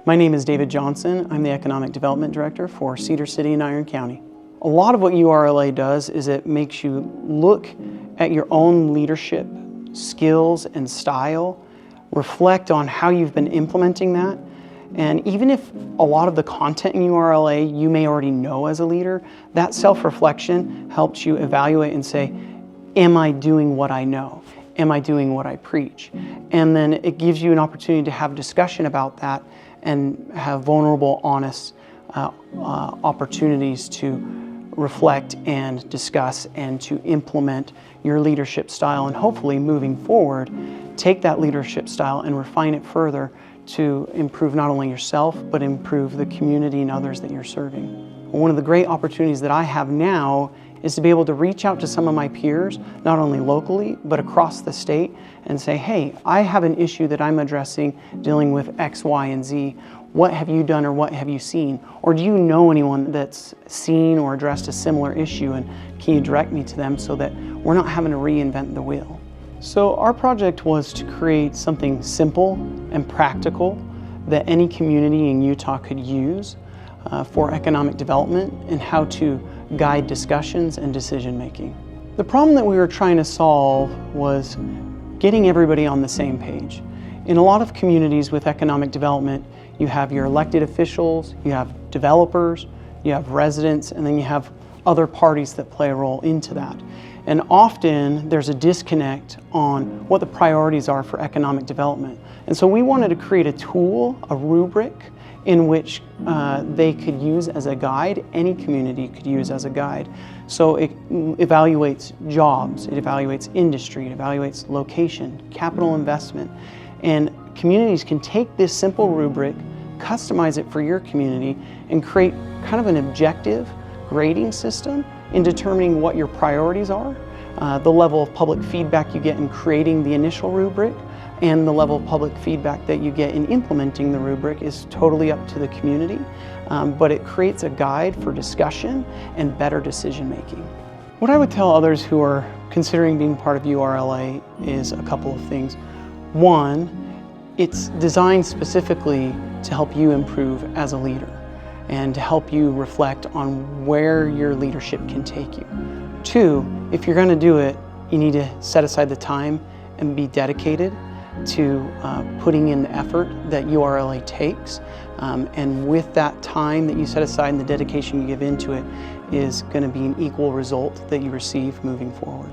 My name is David Johnson. I'm the Economic Development Director for Cedar City Iron County. A lot of what URLA does is it makes you look at your own leadership skills and style, reflect on how you've been implementing that, and even if a lot of the content in URLA you may already know as a leader, that self-reflection helps you evaluate and say, am I doing what I know? Am I doing what I preach? And then it gives you an opportunity to have discussion about that and have vulnerable, honest opportunities to reflect and discuss and to implement your leadership style, and hopefully moving forward, take that leadership style and refine it further to improve not only yourself, but improve the community and others that you're serving. One of the great opportunities that I have now is to be able to reach out to some of my peers, not only locally, but across the state, and say, hey, I have an issue that I'm addressing dealing with X, Y, and Z. What have you done or what have you seen? Or do you know anyone that's seen or addressed a similar issue, and can you direct me to them so that we're not having to reinvent the wheel? So our project was to create something simple and practical that any community in Utah could use for economic development and how to guide discussions and decision making. The problem that we were trying to solve was getting everybody on the same page. In a lot of communities with economic development, you have your elected officials, you have developers, you have residents, and then you have other parties that play a role into that. And often there's a disconnect on what the priorities are for economic development. And so we wanted to create a tool, a rubric, in which they could use as a guide, any community could use as a guide. So it evaluates jobs, it evaluates industry, it evaluates location, capital investment. And communities can take this simple rubric, customize it for your community, and create kind of an objective grading system in determining what your priorities are, the level of public feedback you get in creating the initial rubric, and the level of public feedback that you get in implementing the rubric is totally up to the community, but it creates a guide for discussion and better decision making. What I would tell others who are considering being part of URLA is a couple of things. One, it's designed specifically to help you improve as a leader and to help you reflect on where your leadership can take you. Two, if you're going to do it, you need to set aside the time and be dedicated to putting in the effort that URLA takes. And with that time that you set aside and the dedication you give into it is going to be an equal result that you receive moving forward.